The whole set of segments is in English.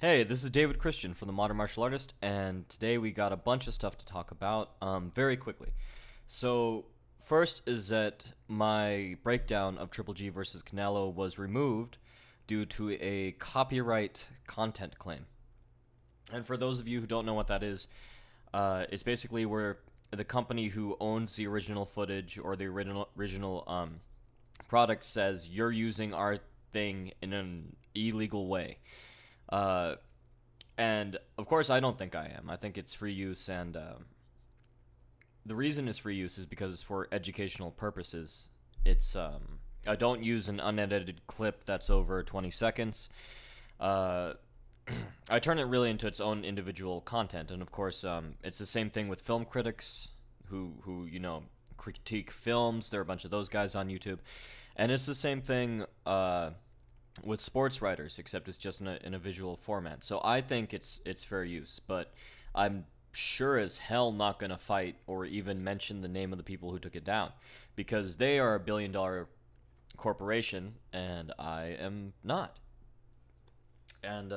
Hey, this is David Christian from the Modern Martial Artist, and today we got a bunch of stuff to talk about very quickly. So, first is that my breakdown of Triple G versus Canelo was removed due to a copyright content claim. And for those of you who don't know what that is, it's basically where the company who owns the original footage or the original product says you're using our thing in an illegal way. Uh, and of course, I don't think I am. I think it's free use, and the reason it's free use is because it's for educational purposes. It's I don't use an unedited clip that's over 20 seconds. Uh, I turn it really into its own individual content, and of course, it's the same thing with film critics who critique films. There are a bunch of those guys on YouTube, and it's the same thing. With sports writers, except it's just in a visual format. So I think it's fair use, but I'm sure as hell not gonna fight or even mention the name of the people who took it down, because they are a billion-dollar corporation and I am not. And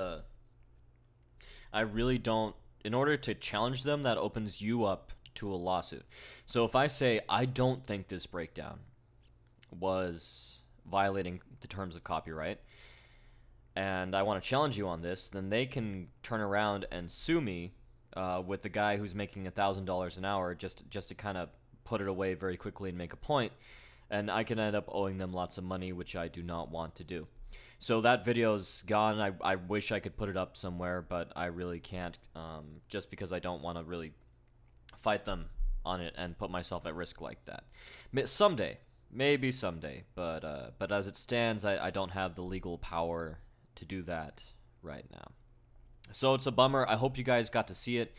I really don't. In order to challenge them, that opens you up to a lawsuit. So if I say I don't think this breakdown was violating the terms of copyright, and I want to challenge you on this, then they can turn around and sue me with the guy who's making $1,000 an hour just to kind of put it away very quickly and make a point, and I can end up owing them lots of money, which I do not want to do. So that video's gone. I wish I could put it up somewhere, but I really can't, just because I don't want to really fight them on it and put myself at risk like that. Someday. Maybe someday, but as it stands, I don't have the legal power to do that right now. So it's a bummer. I hope you guys got to see it.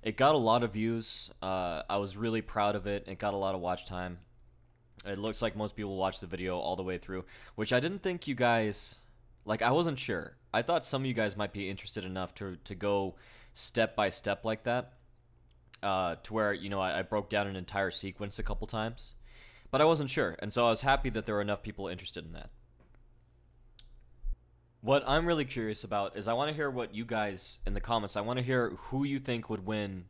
It got a lot of views. I was really proud of it. It got a lot of watch time. It looks like most people watched the video all the way through, which I didn't think you guys... Like, I wasn't sure. I thought some of you guys might be interested enough to go step by step like that, to where, I broke down an entire sequence a couple times. But I wasn't sure, and so I was happy that there were enough people interested in that. What I'm really curious about is I want to hear what you guys in the comments, I want to hear who you think would win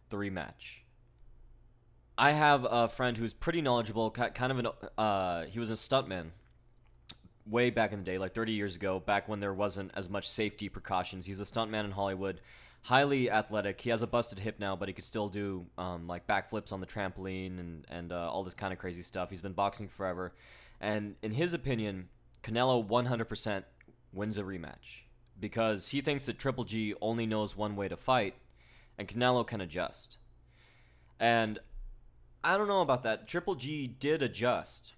the rematch. I have a friend who's pretty knowledgeable, kind of he was a stuntman way back in the day, like 30 years ago, back when there wasn't as much safety precautions. He was a stuntman in Hollywood. Highly athletic. He has a busted hip now, but he could still do like backflips on the trampoline and all this kind of crazy stuff. He's been boxing forever, and in his opinion, Canelo 100% wins a rematch because he thinks that Triple G only knows one way to fight, and Canelo can adjust. And I don't know about that. Triple G did adjust,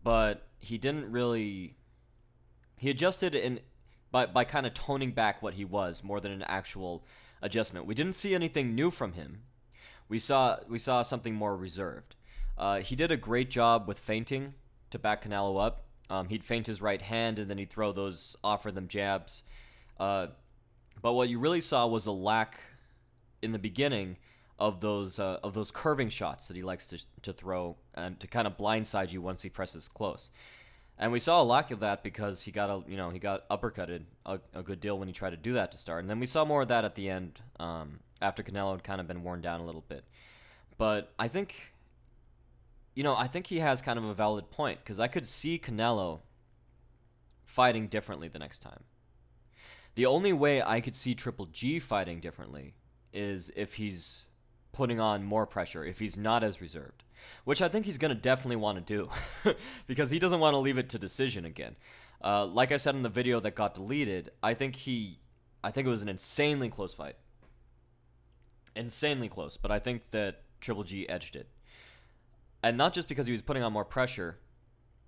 but he didn't really. He adjusted by kind of toning back what he was more than an actual adjustment. We didn't see anything new from him. We saw something more reserved. He did a great job with feinting to back Canelo up. He'd feint his right hand and then he'd offer them jabs. But what you really saw was a lack in the beginning of those curving shots that he likes to throw and to kind of blindside you once he presses close. And we saw a lack of that because he got uppercutted a good deal when he tried to do that to start. And then we saw more of that at the end, after Canelo had kind of been worn down a little bit. But I think he has kind of a valid point, because I could see Canelo fighting differently the next time. The only way I could see Triple G fighting differently is if he's putting on more pressure, if he's not as reserved. Which I think he's going to definitely want to do, because he doesn't want to leave it to decision again. Like I said in the video that got deleted, I think it was an insanely close fight. Insanely close, but I think that Triple G edged it. And not just because he was putting on more pressure,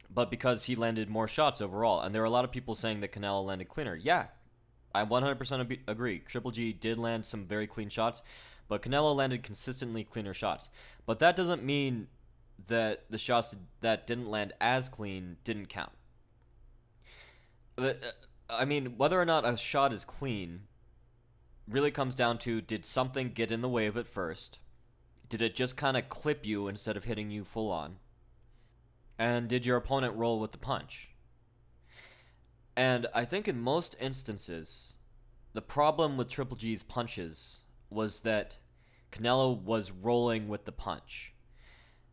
but because he landed more shots overall. And there are a lot of people saying that Canelo landed cleaner. Yeah, I 100% agree. Triple G did land some very clean shots, but Canelo landed consistently cleaner shots. But that doesn't mean that the shots that didn't land as clean didn't count. I mean, whether or not a shot is clean really comes down to, did something get in the way of it first? Did it just kind of clip you instead of hitting you full on? And did your opponent roll with the punch? And I think in most instances, the problem with Triple G's punches was that Canelo was rolling with the punch.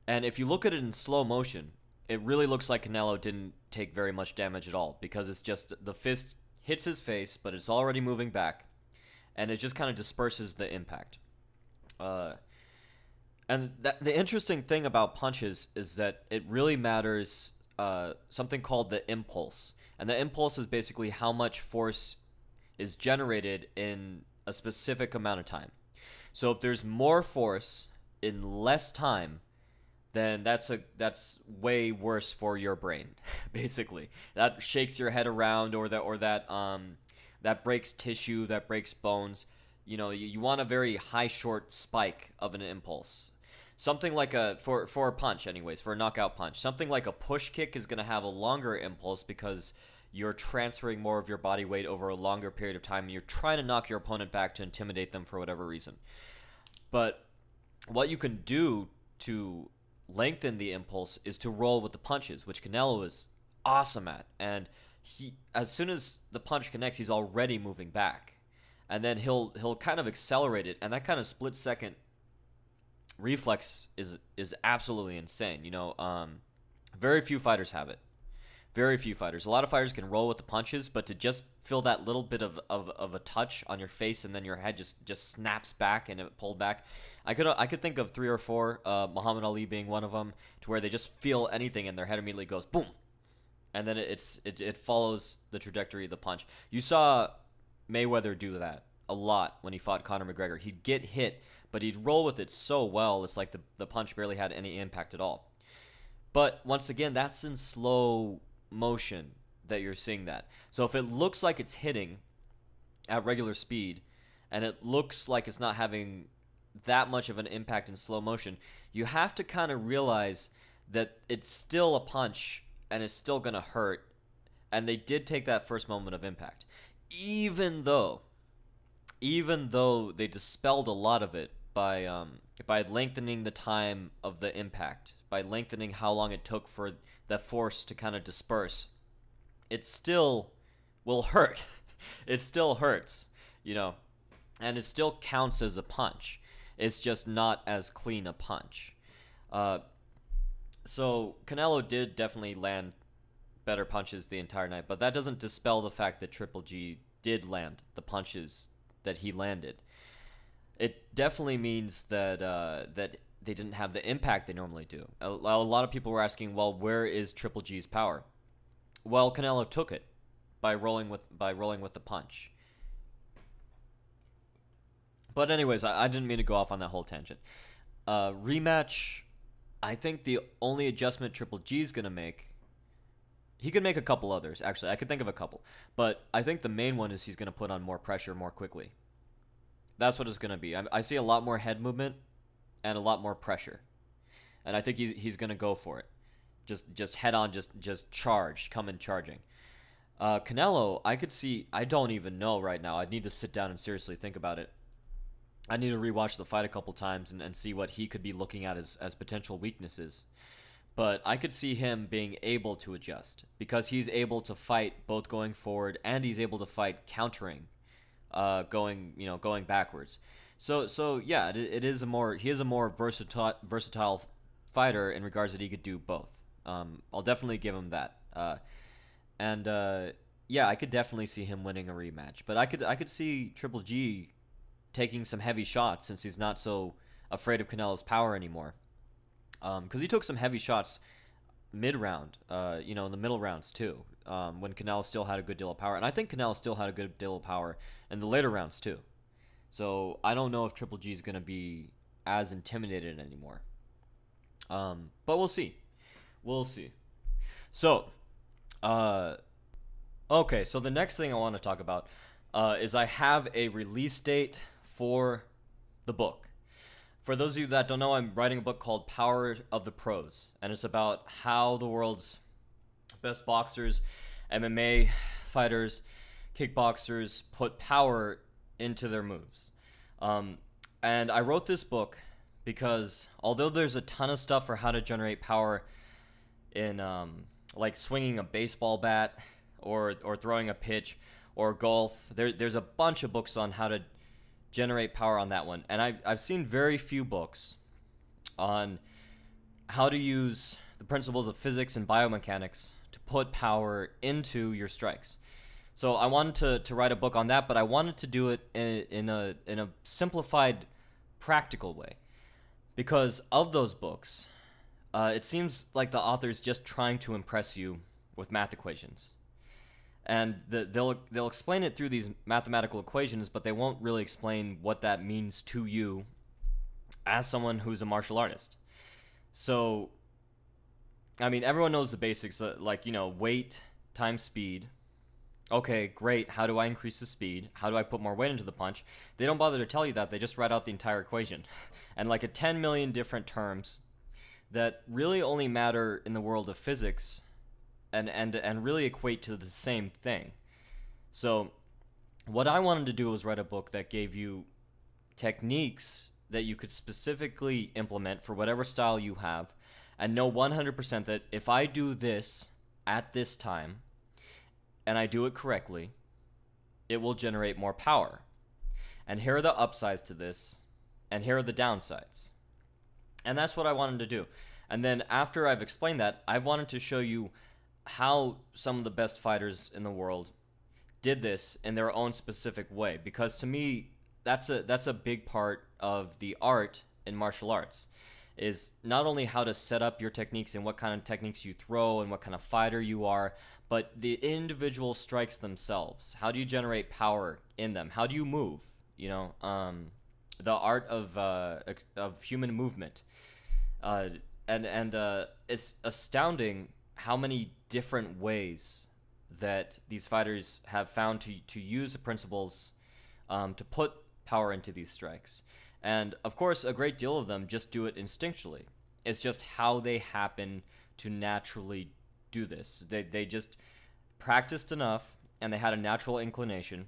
And if you look at it in slow motion, it really looks like Canelo didn't take very much damage at all, because it's just the fist hits his face, but it's already moving back, and it just kind of disperses the impact. And the interesting thing about punches is that it really matters something called the impulse. And the impulse is basically how much force is generated in a specific amount of time. So if there's more force in less time, then that's way worse for your brain. Basically, that shakes your head around, or that breaks tissue, that breaks bones. You know, you want a very high short spike of an impulse. Something like for a punch, anyways, for a knockout punch. Something like a push kick is going to have a longer impulse, because you're transferring more of your body weight over a longer period of time, and you're trying to knock your opponent back to intimidate them for whatever reason. But what you can do to lengthen the impulse is to roll with the punches, which Canelo is awesome at. And as soon as the punch connects, he's already moving back, and then he'll kind of accelerate it, and that kind of split second reflex is absolutely insane. You know, very few fighters have it. Very few fighters. A lot of fighters can roll with the punches, but to just feel that little bit of a touch on your face, and then your head just snaps back and it pulled back. I could think of 3 or 4, Muhammad Ali being one of them, to where they just feel anything and their head immediately goes boom, and then it follows the trajectory of the punch. You saw Mayweather do that a lot when he fought Conor McGregor. He'd get hit, but he'd roll with it so well, it's like the punch barely had any impact at all. But once again, that's in slow motion that you're seeing that. So if it looks like it's hitting at regular speed, and it looks like it's not having that much of an impact in slow motion, you have to kind of realize that it's still a punch and it's still going to hurt, and they did take that first moment of impact. Even though they dispelled a lot of it by lengthening the time of the impact, by lengthening how long it took for the force to kind of disperse, it still will hurt. It still hurts, you know, and it still counts as a punch. It's just not as clean a punch. So Canelo did definitely land better punches the entire night, but that doesn't dispel the fact that Triple G did land the punches that he landed. It definitely means that that they didn't have the impact they normally do. A lot of people were asking, well, where is Triple G's power? Well, Canelo took it by rolling with the punch. But anyways, I didn't mean to go off on that whole tangent. Rematch, I think the only adjustment Triple G's going to make, he could make a couple others, actually. I could think of a couple. But I think the main one is he's going to put on more pressure more quickly. That's what it's going to be. I see a lot more head movement and a lot more pressure. And I think he's going to go for it. Just head on, just charge, come in charging. Canelo, I could see, I don't even know right now. I'd need to sit down and seriously think about it. I need to rewatch the fight a couple times and see what he could be looking at as potential weaknesses. But I could see him being able to adjust, because he's able to fight both going forward, and he's able to fight countering, going backwards. So yeah, he is a more versatile fighter in regards that he could do both. I'll definitely give him that. Yeah, I could definitely see him winning a rematch. But I could see Triple G taking some heavy shots, since he's not so afraid of Canelo's power anymore. Because he took some heavy shots mid-round, in the middle rounds too, when Canelo still had a good deal of power. And I think Canelo still had a good deal of power in the later rounds too. So I don't know if Triple G is going to be as intimidated anymore. But we'll see. We'll see. So, okay, so the next thing I want to talk about is I have a release date for the book. For those of you that don't know, I'm writing a book called Power of the Pros, and it's about how the world's best boxers, MMA fighters, kickboxers put power into their moves. And I wrote this book because although there's a ton of stuff for how to generate power in like swinging a baseball bat or throwing a pitch, or golf. There's a bunch of books on how to generate power on that one, and I've seen very few books on how to use the principles of physics and biomechanics to put power into your strikes. So I wanted to write a book on that, but I wanted to do it in a simplified, practical way. Because of those books, it seems like the author's just trying to impress you with math equations. And they'll explain it through these mathematical equations, but they won't really explain what that means to you as someone who's a martial artist. So, I mean, everyone knows the basics, like, weight times speed. Okay, great. How do I increase the speed? How do I put more weight into the punch? They don't bother to tell you that. They just write out the entire equation. And like a 10 million different terms that really only matter in the world of physics and really equate to the same thing. So what I wanted to do was write a book that gave you techniques that you could specifically implement for whatever style you have, and know 100% that if I do this at this time and I do it correctly, it will generate more power. And here are the upsides to this, and here are the downsides. And that's what I wanted to do. And then after I've explained that, I've wanted to show you how some of the best fighters in the world did this in their own specific way, because to me that's a big part of the art in martial arts, is not only how to set up your techniques and what kind of techniques you throw and what kind of fighter you are, but the individual strikes themselves. How do you generate power in them? How do you move? The art of human movement, and it's astounding how many different ways that these fighters have found to use the principles to put power into these strikes. And of course, a great deal of them just do it instinctually. It's just how they happen to naturally do this. They just practiced enough, and they had a natural inclination,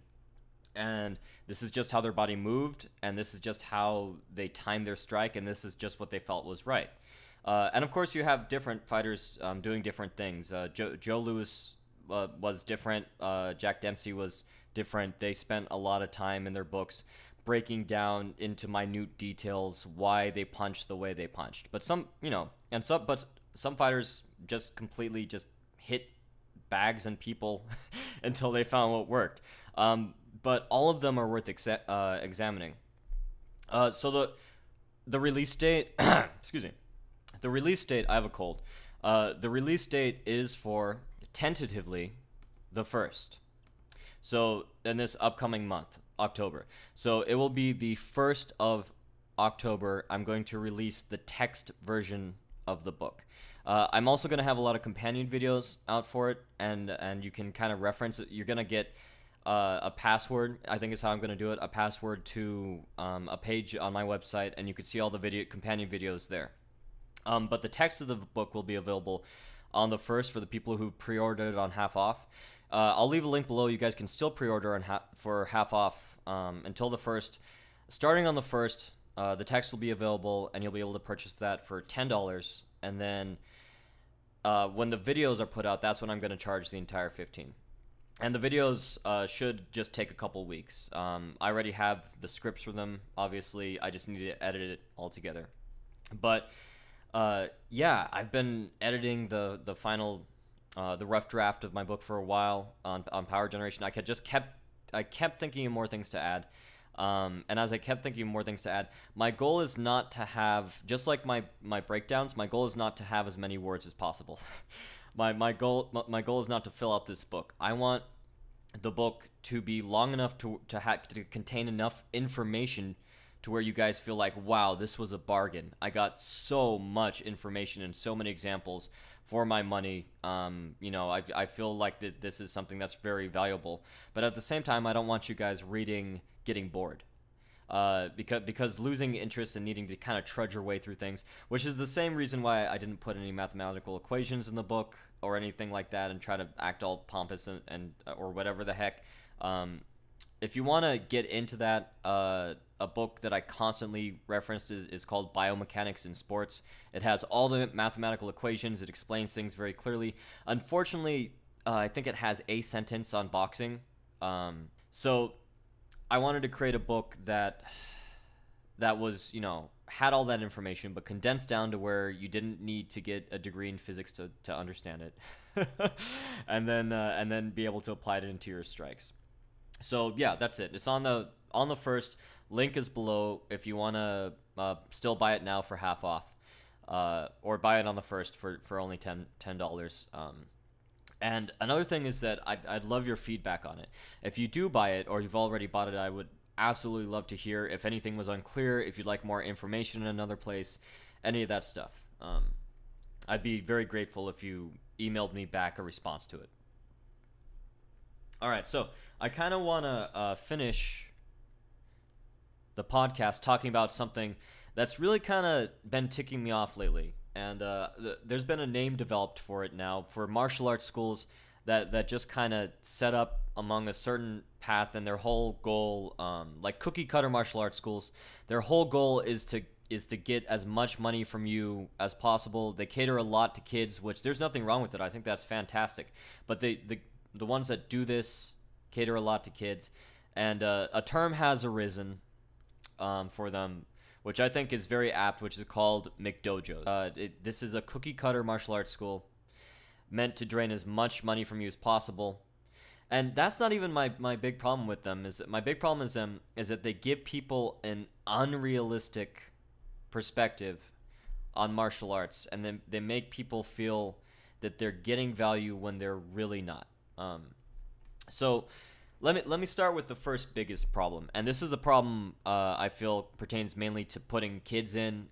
and this is just how their body moved, and this is just how they timed their strike, and this is just what they felt was right. And of course, you have different fighters doing different things. Joe Louis was different. Jack Dempsey was different. They spent a lot of time in their books breaking down into minute details why they punched the way they punched. But some fighters just completely just hit bags and people until they found what worked. But all of them are worth examining. So the release date, excuse me, the release date, I have a cold. The release date is for tentatively the 1st. So in this upcoming month, October. So it will be the 1st of October. I'm going to release the text version of the book. I'm also going to have a lot of companion videos out for it, and you can kind of reference it. You're going to get a password, I think is how I'm going to do it, a password to a page on my website, and you can see all the companion videos there. But the text of the book will be available on the 1st for the people who pre-ordered it on half off. I'll leave a link below. You guys can still pre-order for half off until the 1st. Starting on the 1st, the text will be available, and you'll be able to purchase that for $10. And then when the videos are put out, that's when I'm going to charge the entire $15. And the videos should just take a couple weeks. I already have the scripts for them, obviously. I just need to edit it all together. But yeah, I've been editing the final, the rough draft of my book for a while on power generation. I kept thinking of more things to add. And as I kept thinking of more things to add, my goal is not to have, just like my breakdowns, my goal is not to have as many words as possible. My goal is not to fill out this book. I want the book to be long enough to contain enough information to where you guys feel like, wow, this was a bargain. I got so much information and so many examples for my money. I feel like that this is something that's very valuable. But at the same time, I don't want you guys reading getting bored. Because losing interest and needing to kind of trudge your way through things, which is the same reason why I didn't put any mathematical equations in the book or anything like that and try to act all pompous and or whatever the heck. If you want to get into that, a book that I constantly referenced is called Biomechanics in Sports. It has all the mathematical equations. It explains things very clearly. Unfortunately, I think it has a sentence on boxing. So I wanted to create a book that was, had all that information, but condensed down to where you didn't need to get a degree in physics to understand it, and then be able to apply it into your strikes. So yeah, that's it. It's on the first. Link is below if you want to still buy it now for half off, or buy it on the first for only $10. And another thing is that I'd love your feedback on it. If you do buy it or you've already bought it, I would absolutely love to hear if anything was unclear, if you'd like more information in another place, any of that stuff. I'd be very grateful if you emailed me back a response to it. All right, so I kind of want to finish the podcast talking about something that's really kind of been ticking me off lately. And there's been a name developed for it now, for martial arts schools that just kind of set up among a certain path, and their whole goal, like cookie cutter martial arts schools, their whole goal is to get as much money from you as possible. They cater a lot to kids, which there's nothing wrong with it. I think that's fantastic. But the ones that do this cater a lot to kids, and a term has arisen for them, which I think is very apt, which is called McDojos. This is a cookie cutter martial arts school meant to drain as much money from you as possible. And that's not even my big problem with them. My big problem is that they give people an unrealistic perspective on martial arts, and then they make people feel that they're getting value when they're really not. So let me start with the first biggest problem, and this is a problem I feel pertains mainly to putting kids in.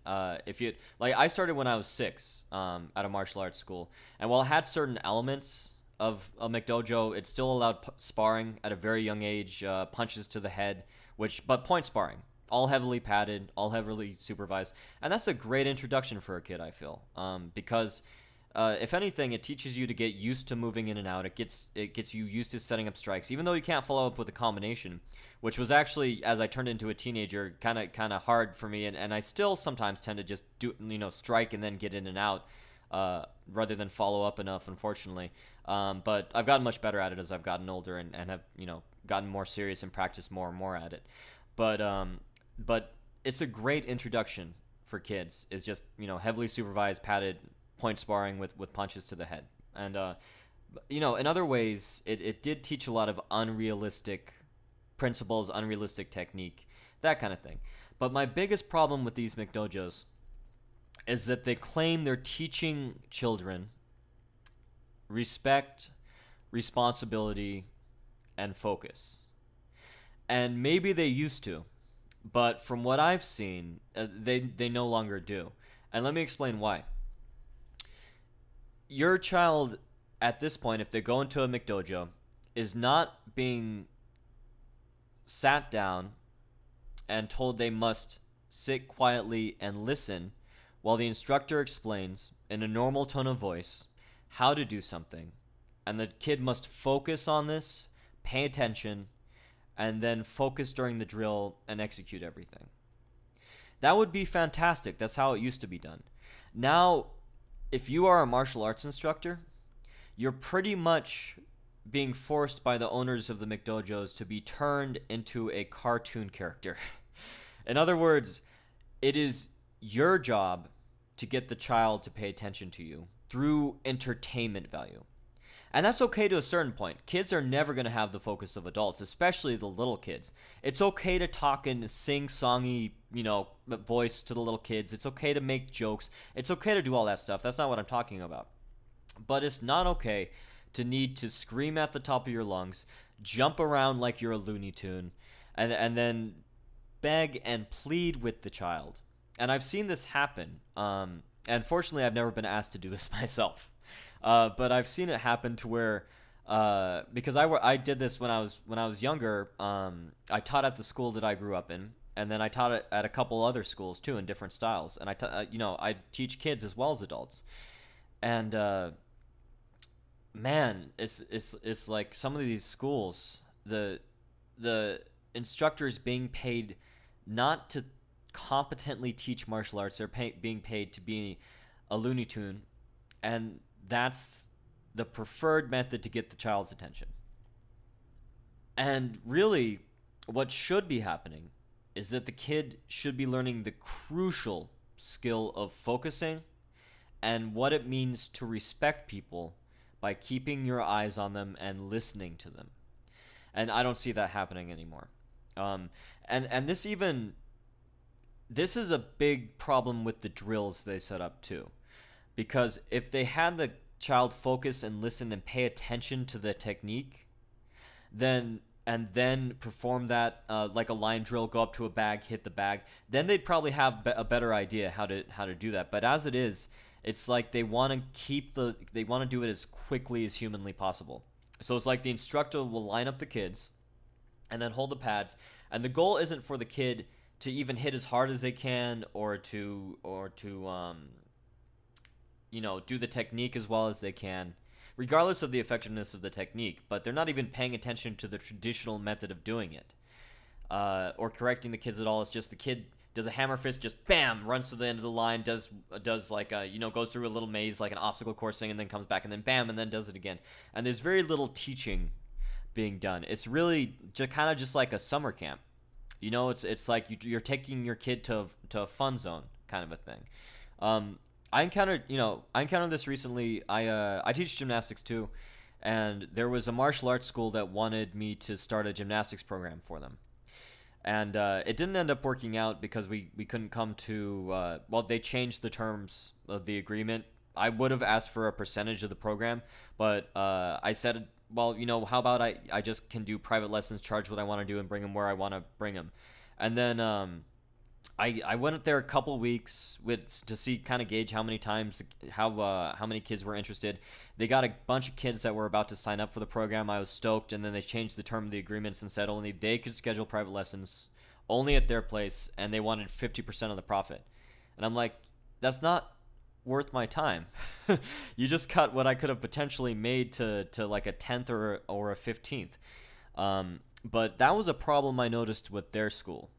If you like, I started when I was 6 at a martial arts school, and while it had certain elements of a McDojo, it still allowed sparring at a very young age, punches to the head, but point sparring, all heavily padded, all heavily supervised, and that's a great introduction for a kid, I feel, because if anything, it teaches you to get used to moving in and out. It gets you used to setting up strikes, even though you can't follow up with a combination, which was actually, as I turned into a teenager, kind of hard for me, and I still sometimes tend to just do, strike and then get in and out, rather than follow up enough, unfortunately. But I've gotten much better at it as I've gotten older and have gotten more serious and practiced more and more at it. But it's a great introduction for kids. It's just heavily supervised, padded point sparring with punches to the head. And in other ways, it did teach a lot of unrealistic principles, unrealistic technique, that kind of thing. But my biggest problem with these McDojos is that they claim they're teaching children respect, responsibility, and focus. And maybe they used to, but from what I've seen, they no longer do. And let me explain why. Your child, at this point, if they go into a McDojo, is not being sat down and told they must sit quietly and listen while the instructor explains in a normal tone of voice how to do something, and the kid must focus on this, pay attention, and then focus during the drill and execute everything. That would be fantastic. That's how it used to be done. Now, if you are a martial arts instructor, you're pretty much being forced by the owners of the McDojos to be turned into a cartoon character. In other words, it is your job to get the child to pay attention to you through entertainment value. And that's okay to a certain point. Kids are never going to have the focus of adults, especially the little kids. It's okay to talk in a sing-songy, voice to the little kids. It's okay to make jokes. It's okay to do all that stuff. That's not what I'm talking about. But it's not okay to need to scream at the top of your lungs, jump around like you're a Looney Tune, and then beg and plead with the child. And I've seen this happen. And fortunately, I've never been asked to do this myself. But I've seen it happen to where, because I did this when I was younger. I taught at the school that I grew up in, and then I taught it at a couple other schools too in different styles. And I teach kids as well as adults. And man, it's like some of these schools, the instructors being paid not to competently teach martial arts. They're being paid to be a Looney Tune, and that's the preferred method to get the child's attention. And really, what should be happening is that the kid should be learning the crucial skill of focusing and what it means to respect people by keeping your eyes on them and listening to them. And I don't see that happening anymore. And this is a big problem with the drills they set up too, because if they had the child focus and listen and pay attention to the technique, then perform that like a line drill, go up to a bag, hit the bag, then they'd probably have a better idea how to do that. But as it is, it's like they want to do it as quickly as humanly possible. So it's like the instructor will line up the kids and then hold the pads, and the goal isn't for the kid to even hit as hard as they can or to do the technique as well as they can, regardless of the effectiveness of the technique. But they're not even paying attention to the traditional method of doing it, or correcting the kids at all. It's just the kid does a hammer fist, just bam, runs to the end of the line, does like goes through a little maze like an obstacle course thing, and then comes back and then bam, and then does it again. And there's very little teaching being done. It's really just like a summer camp. It's like you're taking your kid to a fun zone kind of a thing. I encountered this recently. I teach gymnastics too, and there was a martial arts school that wanted me to start a gymnastics program for them. And it didn't end up working out because we couldn't come to, they changed the terms of the agreement. I would have asked for a percentage of the program, but I said, well, how about I just can do private lessons, charge what I want to do, and bring them where I want to bring them. And then I went there a couple weeks to see, kind of gauge how many times, how many kids were interested. They got a bunch of kids that were about to sign up for the program. I was stoked, and then they changed the term of the agreements and said only they could schedule private lessons only at their place, and they wanted 50% of the profit. And I'm like, that's not worth my time. You just cut what I could have potentially made to like a 10th or a 15th. But that was a problem I noticed with their school.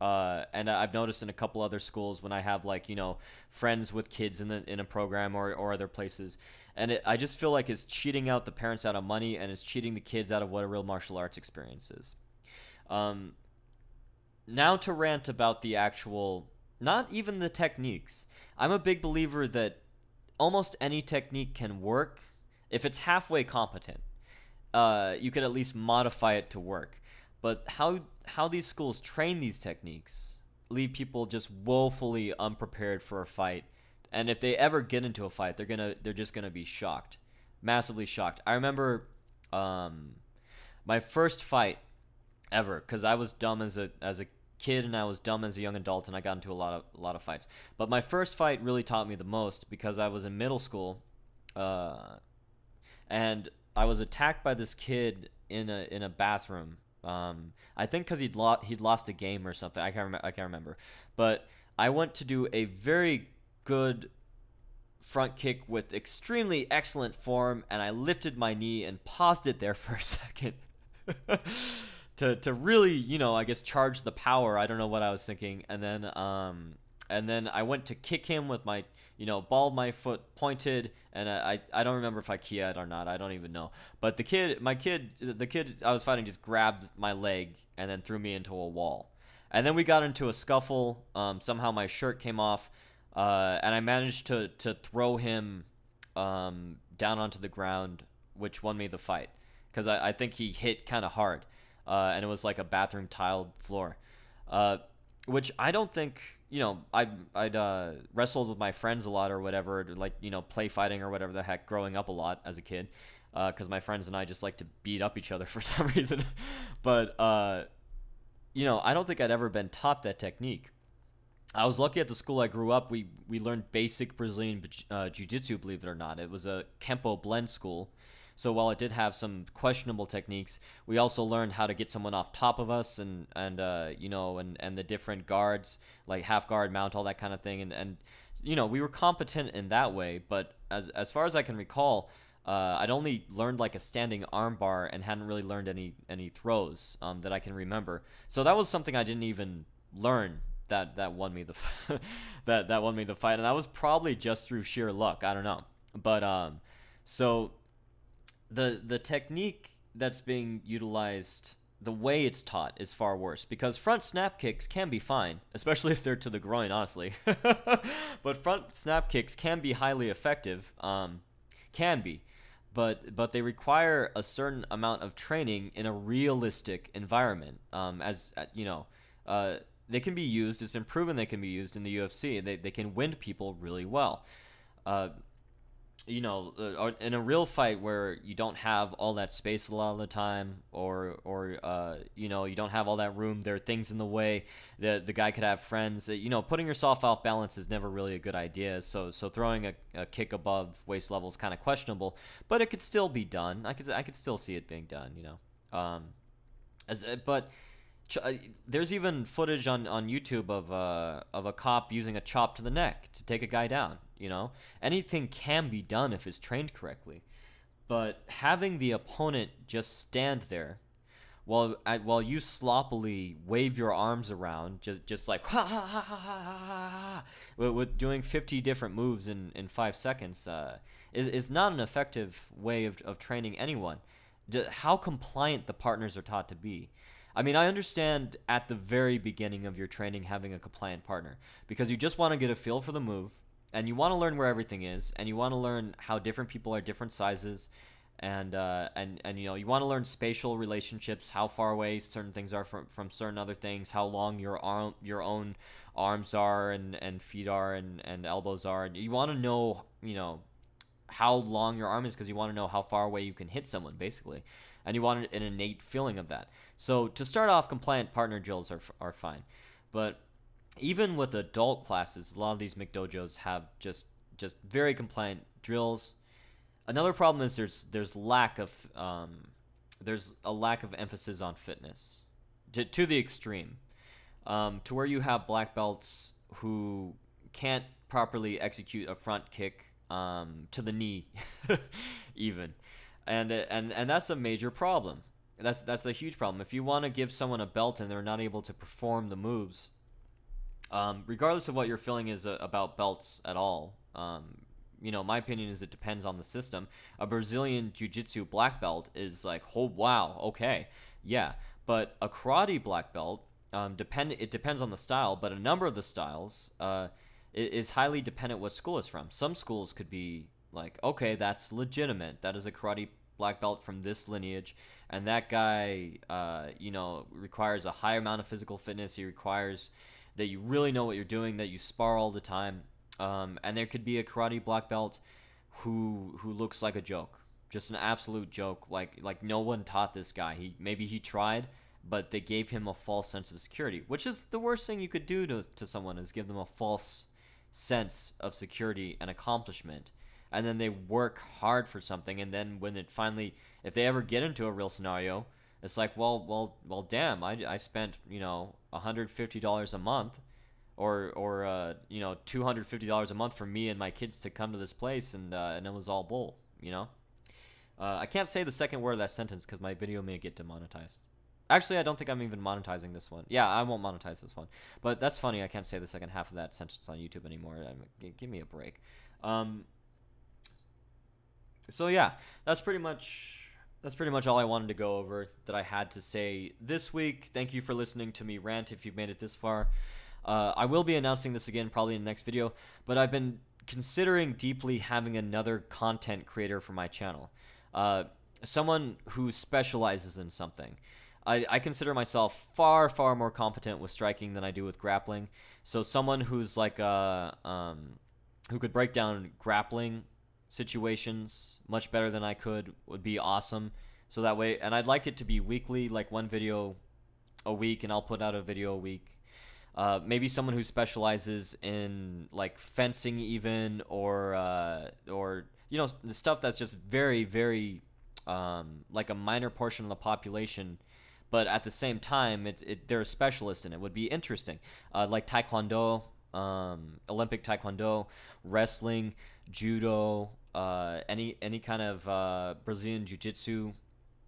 And I've noticed in a couple other schools when I have friends with kids in a program or other places, and I just feel like it's cheating out the parents out of money, and it's cheating the kids out of what a real martial arts experience is. Now to rant about the actual, not even the techniques. I'm a big believer that almost any technique can work if it's halfway competent. You could at least modify it to work. But how these schools train these techniques leave people just woefully unprepared for a fight, and if they ever get into a fight, they're just gonna be shocked, massively shocked. I remember my first fight ever, because I was dumb as a kid and I was dumb as a young adult, and I got into a lot of fights. But my first fight really taught me the most because I was in middle school, and I was attacked by this kid in a bathroom. I think because he'd lost a game or something. I can't remember. But I went to do a very good front kick with extremely excellent form, and I lifted my knee and paused it there for a second to really, I guess, charge the power. I don't know what I was thinking. And then I went to kick him with my, ball of my foot pointed, and I don't remember if I ki'd or not. I don't even know. But the kid I was fighting just grabbed my leg and then threw me into a wall. And then we got into a scuffle. Somehow my shirt came off, and I managed to throw him down onto the ground, which won me the fight because I think he hit kind of hard, and it was like a bathroom tiled floor, which I don't think. I'd wrestled with my friends a lot or whatever, play fighting or whatever the heck, growing up a lot as a kid, because my friends and I just like to beat up each other for some reason. But, I don't think I'd ever been taught that technique. I was lucky at the school I grew up. We learned basic Brazilian jiu-jitsu, believe it or not. It was a Kempo blend school. So while it did have some questionable techniques, we also learned how to get someone off top of us and the different guards, like half guard, mount, all that kind of thing. And we were competent in that way. But as far as I can recall, I'd only learned like a standing arm bar and hadn't really learned any throws that I can remember. So that was something I didn't even learn that won me the that won me the fight, and that was probably just through sheer luck. I don't know, but so. The technique that's being utilized, the way it's taught is far worse, because front snap kicks can be fine, especially if they're to the groin, honestly. But front snap kicks can be highly effective, can be, but they require a certain amount of training in a realistic environment. They can be used. It's been proven they can be used in the UFC. They can wind people really well. Uh, in a real fight where you don't have all that space a lot of the time, or you don't have all that room, there are things in the way, the guy could have friends. Putting yourself off balance is never really a good idea. So throwing a kick above waist level is kind of questionable, but it could still be done. I could still see it being done. But there's even footage on YouTube of a cop using a chop to the neck to take a guy down. Anything can be done if it's trained correctly, but having the opponent just stand there while you sloppily wave your arms around, just like ha ha ha ha ha ha ha, with doing 50 different moves in 5 seconds, is not an effective way of training anyone. How compliant the partners are taught to be. I mean, I understand at the very beginning of your training having a compliant partner, because you just want to get a feel for the move, and you want to learn where everything is, and you want to learn how different people are different sizes, and you want to learn spatial relationships, how far away certain things are from certain other things, how long your own arms are and feet are and elbows are. And you want to know how long your arm is, because you want to know how far away you can hit someone, basically. And you want an innate feeling of that. So to start off, compliant partner drills are fine. But even with adult classes, a lot of these McDojos have just very compliant drills. Another problem is there's a lack of emphasis on fitness to the extreme, to where you have black belts who can't properly execute a front kick to the knee, even. And that's a major problem. That's a huge problem. If you want to give someone a belt and they're not able to perform the moves, regardless of what your feeling is about belts at all, my opinion is it depends on the system. A Brazilian Jiu-Jitsu black belt is like, oh wow, okay, yeah. But a karate black belt, it depends on the style, but a number of the styles is highly dependent what school it's from. Some schools could be like, okay, that's legitimate. That is a karate black belt from this lineage, and that guy, requires a high amount of physical fitness. He requires that you really know what you're doing, that you spar all the time. And there could be a karate black belt who looks like a joke, just an absolute joke. Like no one taught this guy. Maybe he tried, but they gave him a false sense of security, which is the worst thing you could do to someone, is give them a false sense of security and accomplishment. And then they work hard for something, and then when it finally, if they ever get into a real scenario, it's like, well, damn, I spent $150 a month, or $250 a month for me and my kids to come to this place, and it was all bull, I can't say the second word of that sentence because my video may get demonetized. Actually, I don't think I'm even monetizing this one. Yeah, I won't monetize this one, but that's funny. I can't say the second half of that sentence on YouTube anymore. Give me a break. So yeah, that's pretty much all I wanted to go over that I had to say this week. Thank you for listening to me rant if you've made it this far. I will be announcing this again probably in the next video, but I've been considering deeply having another content creator for my channel. Someone who specializes in something. I consider myself far, far more competent with striking than I do with grappling. So someone who's like who could break down grappling situations much better than I could would be awesome. So that way, and I'd like it to be weekly, like one video a week, and I'll put out a video a week. Maybe someone who specializes in like fencing even, or the stuff that's just very, very like a minor portion of the population, but at the same time they're a specialist in it. Would be interesting. Like Taekwondo, Olympic Taekwondo, wrestling, judo, any kind of Brazilian Jiu-Jitsu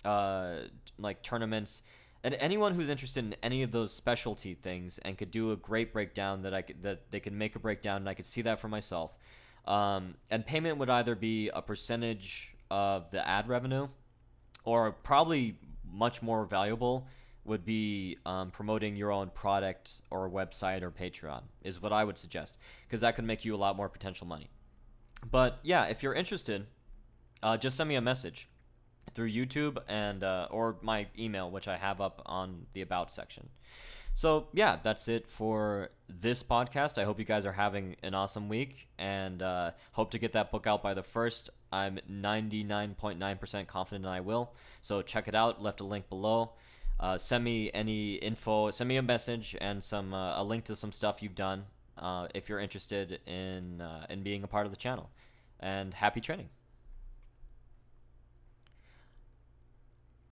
like tournaments, and anyone who's interested in any of those specialty things and could do a great breakdown that they can make a breakdown, and I could see that for myself. And payment would either be a percentage of the ad revenue, or probably much more valuable, would be promoting your own product or website or Patreon, is what I would suggest, because that could make you a lot more potential money. But yeah, if you're interested, just send me a message through YouTube and or my email, which I have up on the About section. So yeah, that's it for this podcast. I hope you guys are having an awesome week, and hope to get that book out by the 1st. I'm 99.9% confident I will. So check it out. Left a link below. Send me any info. Send me a message and a link to some stuff you've done if you're interested in being a part of the channel. And happy training.